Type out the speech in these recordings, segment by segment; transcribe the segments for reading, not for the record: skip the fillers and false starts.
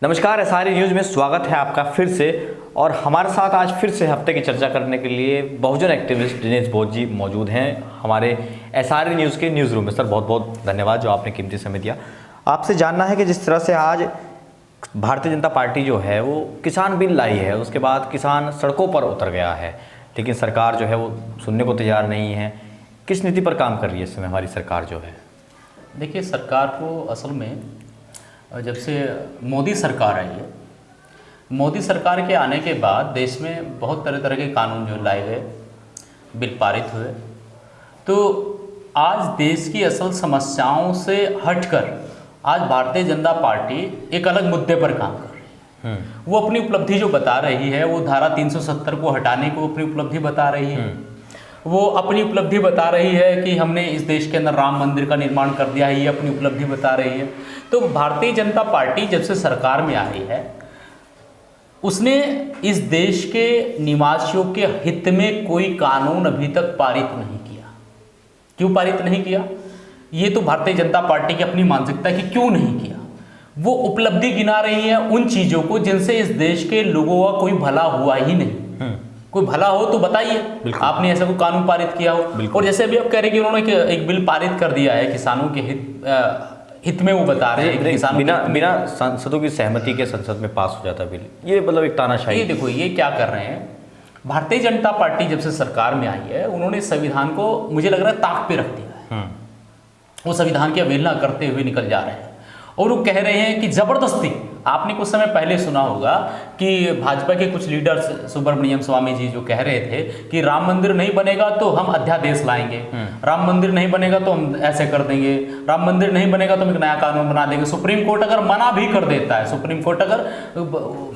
नमस्कार, SRA news में स्वागत है आपका फिर से। और हमारे साथ आज फिर से हफ्ते की चर्चा करने के लिए बहुजन एक्टिविस्ट दिनेश बोस जी मौजूद हैं हमारे एसआरए न्यूज़ के न्यूज़ रूम में। सर बहुत बहुत धन्यवाद जो आपने कीमती समय दिया। आपसे जानना है कि जिस तरह से आज भारतीय जनता पार्टी जो है वो किसान बिल लाई है, उसके बाद किसान सड़कों पर उतर गया है, लेकिन सरकार जो है वो सुनने को तैयार नहीं है। किस नीति पर काम कर रही है इस समय हमारी सरकार जो है? देखिए, सरकार को असल में जब से मोदी सरकार आई है, मोदी सरकार के आने के बाद देश में बहुत तरह तरह के कानून जो लाए गए, बिल पारित हुए। तो आज देश की असल समस्याओं से हटकर आज भारतीय जनता पार्टी एक अलग मुद्दे पर काम कर रही है। वो अपनी उपलब्धि जो बता रही है, वो धारा 370 को हटाने को अपनी उपलब्धि बता रही है। वो अपनी उपलब्धि बता रही है कि हमने इस देश के अंदर राम मंदिर का निर्माण कर दिया है, ये अपनी उपलब्धि बता रही है। तो भारतीय जनता पार्टी जब से सरकार में आई है, उसने इस देश के निवासियों के हित में कोई कानून अभी तक पारित नहीं किया। क्यों पारित नहीं किया? ये तो भारतीय जनता पार्टी की अपनी मानसिकता कि क्यों नहीं किया। वो उपलब्धि गिना रही है उन चीज़ों को जिनसे इस देश के लोगों का कोई भला हुआ ही नहीं। कोई भला हो तो बताइए, आपने ऐसा कोई कानून पारित किया हो। और जैसे अभी आप कह रहे हैं कि उन्होंने एक बिल पारित कर दिया है किसानों के हित में, वो बता रहे हैं कि किसानों बिना सांसदों की सहमति के संसद में पास हो जाता बिल, ये मतलब एक तानाशाही। ये देखो ये क्या कर रहे हैं। भारतीय जनता पार्टी जब से सरकार में आई है, उन्होंने संविधान को मुझे लग रहा है ताक पे रख दिया है। वो संविधान की अवहेलना करते हुए निकल जा रहे हैं और वो कह रहे हैं कि जबरदस्ती। आपने कुछ समय पहले सुना होगा कि भाजपा के कुछ लीडर्स, सुब्रमण्यम स्वामी जी, जो कह रहे थे कि राम मंदिर नहीं बनेगा तो हम अध्यादेश लाएंगे, राम मंदिर नहीं बनेगा तो हम ऐसे कर देंगे, राम मंदिर नहीं बनेगा तो हम एक नया कानून बना देंगे। सुप्रीम कोर्ट अगर मना भी कर देता है, सुप्रीम कोर्ट अगर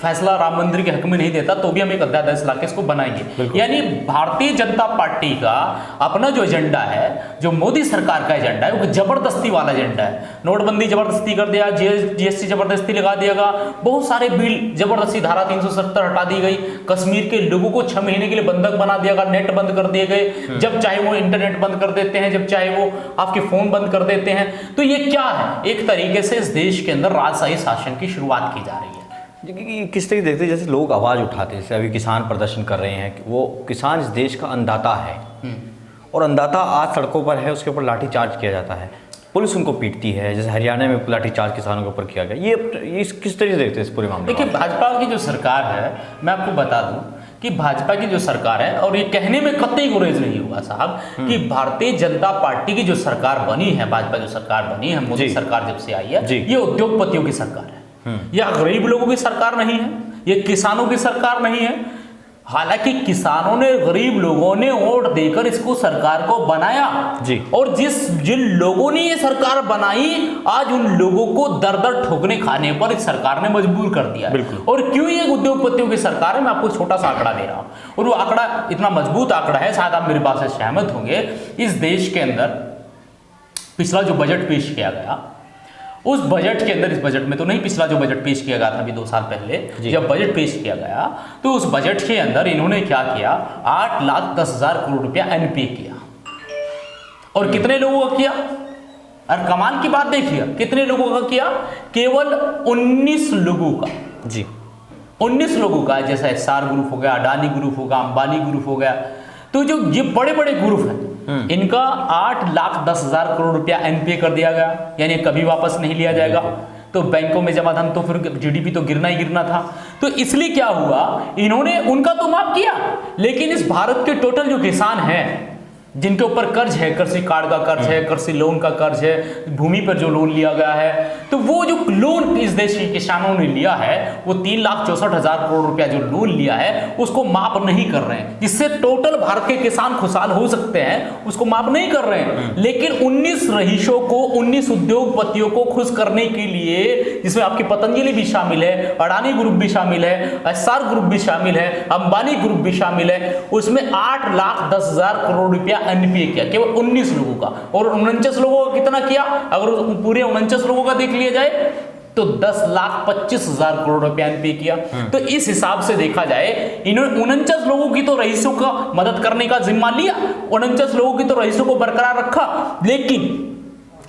फैसला राम मंदिर के हक में नहीं देता, तो भी हम एक अध्यादेश लाके इसको बनाएंगे। यानी भारतीय जनता पार्टी का अपना जो एजेंडा है, जो मोदी सरकार का एजेंडा है, वो जबरदस्ती वाला एजेंडा है। नोटबंदी जबरदस्ती कर दिया, जीएसटी जबरदस्ती लगा दिया, बहुत सारे बिल जबरदस्ती, धारा 370 हटा दी गई, कश्मीर के लोगों को 6 महीने के लिए बंधक बना दिया गया, नेट बंद कर दिए गए, जब चाहे वो इंटरनेट बंद कर देते हैं, जब चाहे वो आपके फोन बंद कर देते हैं। तो ये क्या है? एक तरीके से इस देश के अंदर राजशाही शासन की शुरुआत की जा रही है। किस तरीके देखते हैं, जैसे लोग आवाज उठाते हैं, जैसे अभी किसान प्रदर्शन कर रहे हैं, वो किसान इस देश का अन्नदाता है और अन्नदाता आज सड़कों पर है, उसके ऊपर लाठीचार्ज किया जाता है, पुलिस उनको पीटती है। जैसे हरियाणा में लाठीचार्ज किसानों के ऊपर किया गया। ये किस तरीके से देखते हैं इस पूरे मामले? देखिए, भाजपा की जो सरकार है, मैं आपको बता दूं कि भाजपा की जो सरकार है, और ये कहने में कतई गुरेज नहीं हुआ साहब कि भारतीय जनता पार्टी की जो सरकार बनी है, भाजपा जो सरकार बनी है, मोदी सरकार जब से आई है, ये उद्योगपतियों की सरकार है, यह गरीब लोगों की सरकार नहीं है, ये किसानों की सरकार नहीं है। हालांकि किसानों ने, गरीब लोगों ने वोट देकर इसको सरकार को बनाया जी। और जिन लोगों ने ये सरकार बनाई, आज उन लोगों को दर दर ठोकने खाने पर इस सरकार ने मजबूर कर दिया है। और क्यों ये उद्योगपतियों की सरकार है, मैं आपको छोटा सा आंकड़ा दे रहा हूं, और वो आंकड़ा इतना मजबूत आंकड़ा है, शायद आप मेरी बात से सहमत होंगे। इस देश के अंदर पिछला जो बजट पेश किया गया, उस बजट के अंदर, इस बजट में तो नहीं, पिछला जो बजट पेश किया गया था अभी 2 साल पहले, जब बजट पेश किया गया, तो उस बजट के अंदर इन्होंने क्या किया? 8,10,000 करोड़ रुपया एनपीए किया। और कितने लोगों का किया? और कमाल की बात देखिए, कितने लोगों का किया? केवल 19 लोगों का जी। 19 लोगों का। जैसा एस्सार ग्रुप हो गया, अडानी ग्रुप होगा, अंबानी ग्रुप हो गया, तो जो ये बड़े बड़े ग्रुप हैं, इनका 8,10,000 करोड़ रुपया एनपीए कर दिया गया। यानी कभी वापस नहीं लिया जाएगा। तो बैंकों में जमा धन, तो फिर जीडीपी तो गिरना ही गिरना था। तो इसलिए क्या हुआ, इन्होंने उनका तो माफ किया, लेकिन इस भारत के टोटल जो किसान हैं, जिनके ऊपर कर्ज है, कृषि कार्ड का कर्ज है, कृषि लोन का कर्ज है, भूमि पर जो लोन लिया गया है, तो वो जो लोन इस देश के किसानों ने लिया है, वो 3,64,000 करोड़ रुपया जो लोन लिया है, उसको माफ नहीं कर रहे हैं, जिससे टोटल भारत के किसान खुशहाल हो सकते हैं, उसको माफ नहीं कर रहे हैं। लेकिन 19 रईसों को, 19 उद्योगपतियों को खुश करने के लिए, जिसमें आपकी पतंजलि भी शामिल है, अडानी ग्रुप भी शामिल है, एस्सार ग्रुप भी शामिल है, अंबानी ग्रुप भी शामिल है, उसमें 8,10,000 करोड़ रुपया एनपीए किया, केवल 19 लोगों का। और 49 लोगों का कितना किया? अगर पूरे 49 लोगों का देख लिया जाए तो 10,25,000 करोड़ रुपया एनपीए किया। तो इस हिसाब से देखा जाए, इन्होंने 49 लोगों की तो रईसों का मदद करने का जिम्मा लिया, 49 लोगों की तो रईसों को बरकरार रखा, लेकिन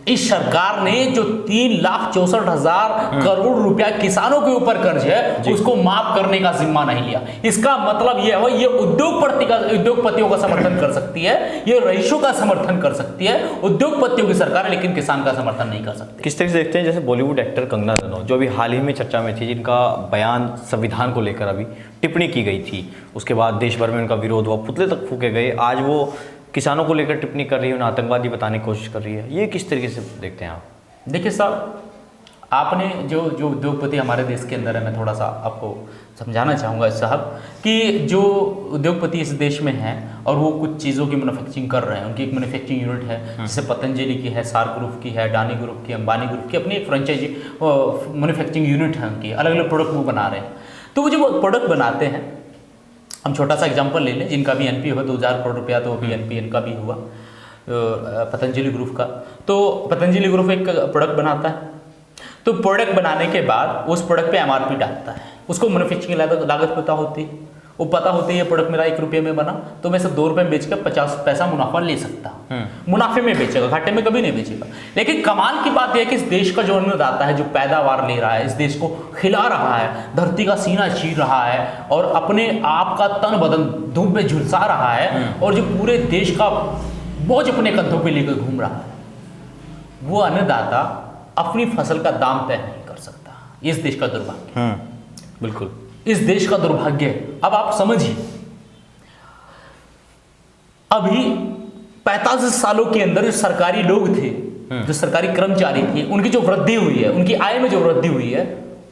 इस सरकार ने जो 3,64,000 करोड़ रुपया किसानों के ऊपर कर्ज है उसको माफ करने का जिम्मा नहीं लिया। इसका मतलब यह है ये उद्योगपतियों का समर्थन कर सकती है, ये रईसों का समर्थन कर सकती है, उद्योगपतियों की सरकार है, लेकिन किसान का समर्थन नहीं कर सकती। किस तरह से देखते हैं जैसे बॉलीवुड एक्टर कंगना रनौत जो अभी हाल ही में चर्चा में थी, जिनका बयान संविधान को लेकर अभी टिप्पणी की गई थी, उसके बाद देश भर में उनका विरोध हुआ, पुतले तक फूके गए, आज वो किसानों को लेकर टिप्पणी कर रही है, उन्हें आतंकवादी बताने की कोशिश कर रही है। ये किस तरीके से देखते हैं आप? देखिए साहब, आपने जो उद्योगपति हमारे देश के अंदर है, मैं थोड़ा सा आपको समझाना चाहूँगा साहब कि जो उद्योगपति इस देश में हैं और वो कुछ चीज़ों की मैन्युफैक्चरिंग कर रहे हैं, उनकी एक मैन्युफैक्चरिंग यूनिट है, जैसे पतंजलि की है, सार ग्रुप की है, अडानी ग्रुप की, अंबानी ग्रुप की, अपनी एक फ्रेंचाइजी मैन्युफैक्चरिंग यूनिट है उनकी, अलग अलग प्रोडक्ट वो बना रहे हैं। तो वो जो प्रोडक्ट बनाते हैं, हम छोटा सा एग्जांपल ले लें, जिनका भी एनपी हुआ 2,000 करोड़ रुपया, तो अभी एनपी इनका भी हुआ पतंजलि ग्रुप का। तो पतंजलि ग्रुप एक प्रोडक्ट बनाता है, तो प्रोडक्ट बनाने के बाद उस प्रोडक्ट पे एमआरपी डालता है, उसको मैन्युफैक्चरिंग लागत पता होती है, वो पता होती है ये प्रोडक्ट मेरा 1 रुपये में बना तो मैं सिर्फ 2 रुपये में बेचकर 50 पैसा मुनाफा ले सकता हूँ। मुनाफे में बेचेगा, घाटे में कभी नहीं बेचेगा। लेकिन कमाल की बात यह है कि इस देश का जो अन्नदाता है, जो पैदावार ले रहा है, इस देश को खिला रहा है, धरती का सीना चीर रहा है और अपने आप का तन बदन धूप में झुलसा रहा है और जो पूरे देश का बोझ अपने कंधों पे लेकर घूम रहा है, वो अन्नदाता अपनी फसल का दाम तय नहीं कर सकता। इस देश का दुर्भाग्य, बिल्कुल इस देश का दुर्भाग्य है। अब आप समझिए, अभी 45 सालों के अंदर जो सरकारी लोग थे, जो सरकारी कर्मचारी थे, उनकी जो वृद्धि हुई है, उनकी आय में जो वृद्धि हुई है,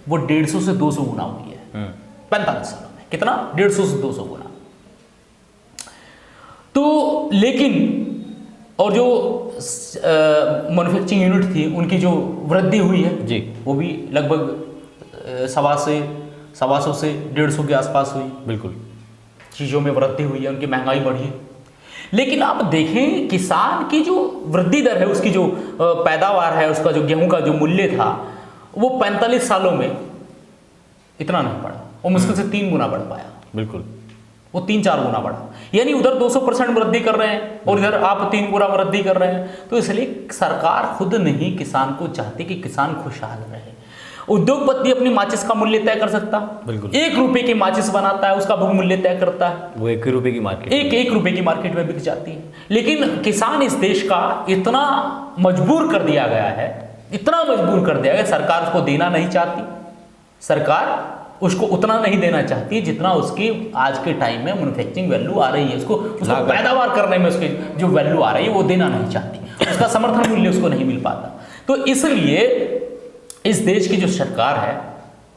वो 150 से 200 गुना हुई है 45 सालों में। कितना? 150 से 200 गुना। तो लेकिन और जो मैन्युफैक्चरिंग यूनिट थी, उनकी जो वृद्धि हुई है जी, वो भी लगभग 125 से 150 के आसपास हुई। बिल्कुल चीज़ों में वृद्धि हुई है, उनकी महंगाई बढ़ी है। लेकिन आप देखें, किसान की जो वृद्धि दर है, उसकी जो पैदावार है, उसका जो गेहूं का जो मूल्य था, वो 45 सालों में इतना नहीं बढ़ा, वो मुश्किल से 3 गुना बढ़ पाया। बिल्कुल, वो 3-4 गुना बढ़ा। यानी उधर 200% वृद्धि कर रहे हैं और इधर आप 3 गुना वृद्धि कर रहे हैं। तो इसलिए सरकार खुद नहीं किसान को चाहती कि किसान खुशहाल रहे। उद्योगपति अपनी माचिस का मूल्य तय कर सकता, बिल्कुल 1 रुपए की माचिस बनाता है, उसका मूल्य तय करता है, वो 1 रुपए की मार्केट, 1 रुपए की मार्केट में बिक जाती है। लेकिन किसान इस देश का इतना मजबूर कर दिया गया है, इतना मजबूर कर दिया गया, सरकार उसको देना नहीं चाहती, सरकार उसको उतना नहीं देना चाहती जितना उसकी आज के टाइम में मैन्युफैक्चरिंग वैल्यू आ रही है, उसको पैदावार करने में उसकी जो वैल्यू आ रही है वो देना नहीं चाहती, उसका समर्थन मूल्य उसको नहीं मिल पाता। तो इसलिए इस देश की जो सरकार है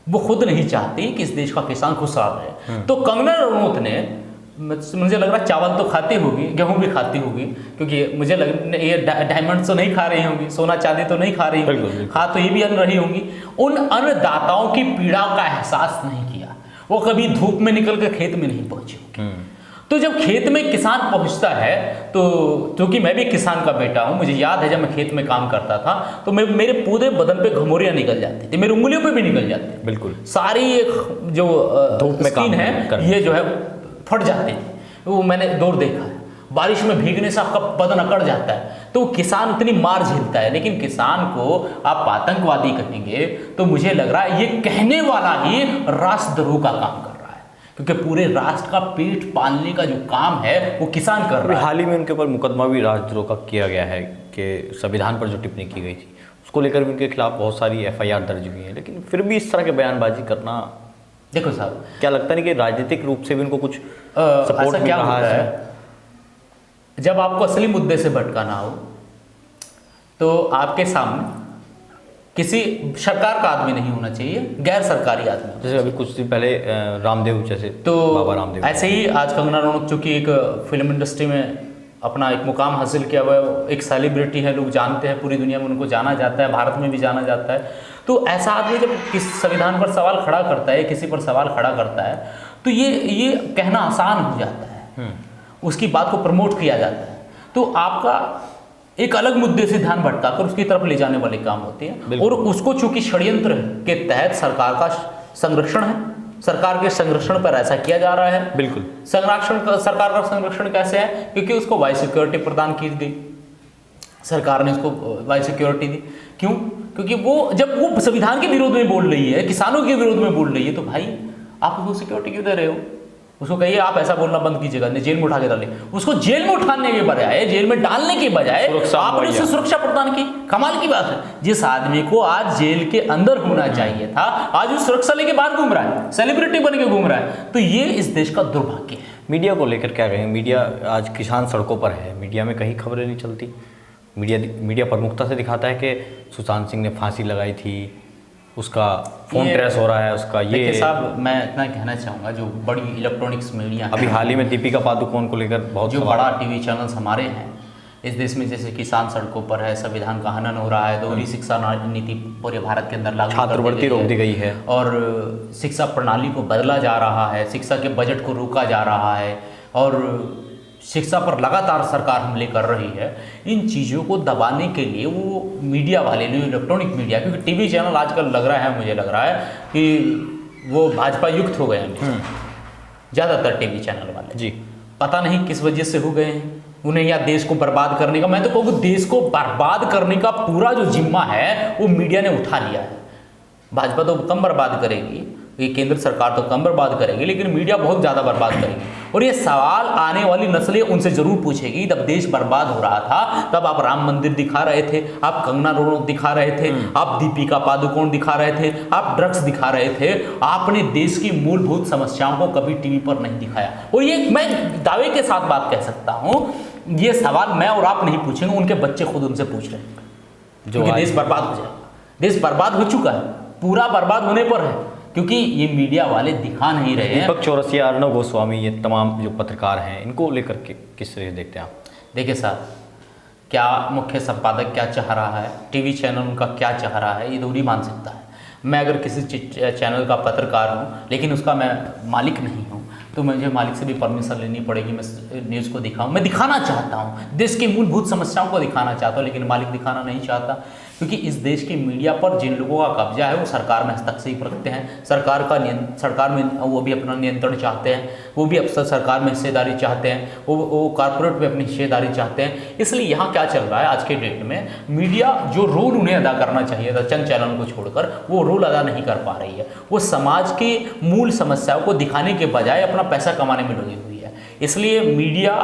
वो खुद नहीं चाहती कि इस देश का किसान खुशहाल रहे। तो कंगना रनौत ने, मुझे लग रहा है चावल तो खाती होगी, गेहूं भी खाती होगी, क्योंकि मुझे लग ये डायमंड तो नहीं खा रही होंगी, सोना चांदी तो नहीं खा रही होंगी, खा तो ये भी अन्न रही होंगी। उन अन्नदाताओं की पीड़ा का एहसास नहीं किया, वो कभी धूप में निकल कर खेत में नहीं पहुंची होगी। तो जब खेत में किसान पहुंचता है, तो क्योंकि मैं भी किसान का बेटा हूं, मुझे याद है जब मैं खेत में काम करता था तो मेरे पूरे बदन पे घमौरियां निकल जाती थी, मेरी उंगलियों पे भी निकल जाती, बिल्कुल सारी जो धूप में स्किन है ये जो है फट जाती थी। वो मैंने दौर देखा है, बारिश में भीगने से आपका बदन अकड़ जाता है, तो किसान इतनी मार झेलता है। लेकिन किसान को आप आतंकवादी कहेंगे तो मुझे लग रहा है ये कहने वाला ही राष्ट्रद्रोह का काम कर रहा है, क्योंकि पूरे राष्ट्र का पेट पालने का जो काम है वो किसान कर रहा है। हाल ही में उनके ऊपर मुकदमा भी राष्ट्रद्रोह का किया गया है कि संविधान पर जो टिप्पणी की गई थी उसको लेकर भी उनके खिलाफ बहुत सारी FIR दर्ज हुई है, लेकिन फिर भी इस तरह के बयानबाजी करना, देखो साहब, क्या लगता नहीं कि राजनीतिक रूप से भी उनको कुछ सपोर्ट मिल रहा है? जब आपको असली मुद्दे से भटकाना हो तो आपके सामने किसी सरकार का आदमी नहीं होना चाहिए, गैर सरकारी आदमी। जैसे अभी कुछ दिन पहले रामदेव, जैसे तो बाबा रामदेव, ऐसे ही आज कंगना रनौत चूंकि एक फिल्म इंडस्ट्री में अपना एक मुकाम हासिल किया हुआ है, एक सेलिब्रिटी है, लोग जानते हैं, पूरी दुनिया में उनको जाना जाता है, भारत में भी जाना जाता है। तो ऐसा आदमी जब किस संविधान पर सवाल खड़ा करता है, किसी पर सवाल खड़ा करता है, तो ये कहना आसान हो जाता है, उसकी बात को प्रमोट किया जाता है। तो आपका एक अलग मुद्दे से ध्यान भटकाकर उसकी तरफ ले जाने वाले काम होते हैं, और उसको चूंकि षड्यंत्र के तहत सरकार का संरक्षण है, सरकार के संरक्षण पर ऐसा किया जा रहा है। बिल्कुल, सरकार का संरक्षण कैसे है? क्योंकि उसको वाई सिक्योरिटी प्रदान की गई, सरकार ने उसको वाई सिक्योरिटी दी। क्यों? क्योंकि वो जब वो संविधान के विरोध में बोल रही है, किसानों के विरोध में बोल रही है, तो भाई आप उसको सिक्योरिटी क्यों दे रहे हो? उसको कहिए आप ऐसा बोलना बंद कीजिएगा, नहीं जेल में उठा के डाले। उसको जेल में उठाने के बजाय, जेल में डालने के बजाय आपने उसे सुरक्षा प्रदान की। कमाल की बात है, जिस आदमी को आज जेल के अंदर होना चाहिए था, आज वो सुरक्षा लेके बाहर घूम रहा है, सेलिब्रिटी बन के घूम रहा है। तो ये इस देश का दुर्भाग्य है। मीडिया को लेकर क्या कहेंगे? मीडिया आज किसान सड़कों पर है, मीडिया में कहीं खबरें नहीं चलती। मीडिया प्रमुखता से दिखाता है कि सुशांत सिंह ने फांसी लगाई थी, उसका फोन ट्रेस हो रहा है, उसका ये। साहब मैं इतना कहना चाहूँगा, जो बड़ी इलेक्ट्रॉनिक्स मीडिया अभी हाल ही में दीपिका पादुकोण को लेकर बहुत जो बड़ा टीवी चैनल्स हमारे हैं इस देश में, जैसे किसान सड़कों पर है, संविधान का हनन हो रहा है, दोहरी शिक्षा नीति पूरे भारत के अंदर लागू छात्रवृत्ति रोक दी गई है, और शिक्षा प्रणाली को बदला जा रहा है, शिक्षा के बजट को रोका जा रहा है, और शिक्षा पर लगातार सरकार हमले कर रही है। इन चीज़ों को दबाने के लिए वो मीडिया वाले, इलेक्ट्रॉनिक मीडिया, क्योंकि टीवी चैनल आजकल लग रहा है, मुझे लग रहा है कि वो भाजपा युक्त हो गए हैं ज़्यादातर टीवी चैनल वाले जी। पता नहीं किस वजह से हो गए हैं। उन्हें या देश को बर्बाद करने का, मैं तो कहूँ देश को बर्बाद करने का पूरा जो जिम्मा है वो मीडिया ने उठा लिया है। भाजपा तो कम बर्बाद करेगी, ये केंद्र सरकार तो कम बर्बाद करेगी, लेकिन मीडिया बहुत ज़्यादा बर्बाद करेगी। और ये सवाल आने वाली नस्लें उनसे जरूर पूछेगी। जब देश बर्बाद हो रहा था तब आप राम मंदिर दिखा रहे थे, आप कंगना रनौत दिखा रहे थे, आप दीपिका पादुकोण दिखा रहे थे, आप ड्रग्स दिखा रहे थे। आपने देश की मूलभूत समस्याओं को कभी टीवी पर नहीं दिखाया। और ये मैं दावे के साथ बात कह सकता हूँ, ये सवाल मैं और आप नहीं पूछेंगे, उनके बच्चे खुद उनसे पूछ रहे हैं, जो देश बर्बाद हो जाएगा। देश बर्बाद हो चुका है, पूरा बर्बाद होने पर है, क्योंकि ये मीडिया वाले दिखा नहीं रहे हैं। दीपक चौरसिया, अर्णव गोस्वामी, ये तमाम जो पत्रकार हैं, इनको लेकर के किस तरह से देखते हैं आप? देखिए साहब, क्या मुख्य संपादक क्या चाह रहा है, टीवी चैनल उनका क्या चाह रहा है, ये दोहरी मानसिकता है। मैं अगर किसी चैनल का पत्रकार हूँ, लेकिन उसका मैं मालिक नहीं हूँ, तो मुझे मालिक से भी परमिशन लेनी पड़ेगी, मैं न्यूज़ को दिखाऊं। मैं दिखाना चाहता हूं, देश की मूलभूत समस्याओं को दिखाना चाहता हूं, लेकिन मालिक दिखाना नहीं चाहता, क्योंकि इस देश की मीडिया पर जिन लोगों का कब्जा है वो सरकार में हस्तक्षेप रखते हैं। सरकार में वो भी अपना नियंत्रण चाहते हैं, वो भी अक्सर सरकार में हिस्सेदारी चाहते हैं, वो कॉर्पोरेट में अपनी हिस्सेदारी चाहते हैं। इसलिए यहाँ क्या चल रहा है आज के डेट में, मीडिया जो रोल उन्हें अदा करना चाहिए था चंद चैनलों को छोड़कर, वो रोल अदा नहीं कर पा रही है। वो समाज की मूल समस्याओं को दिखाने के बजाय अपना पैसा कमाने में लगी हुई है। इसलिए मीडिया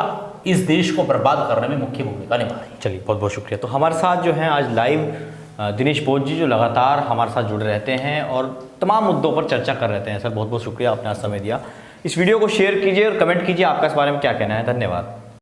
इस देश को बर्बाद करने में मुख्य भूमिका निभा रही है। चलिए, बहुत बहुत शुक्रिया। तो हमारे साथ जो हैं आज लाइव दिनेश बोध जी, जो लगातार हमारे साथ जुड़े रहते हैं और तमाम मुद्दों पर चर्चा कर रहते हैं। सर, बहुत बहुत शुक्रिया, आपने आज समय दिया। इस वीडियो को शेयर कीजिए और कमेंट कीजिए, आपका इस बारे में क्या कहना है। धन्यवाद।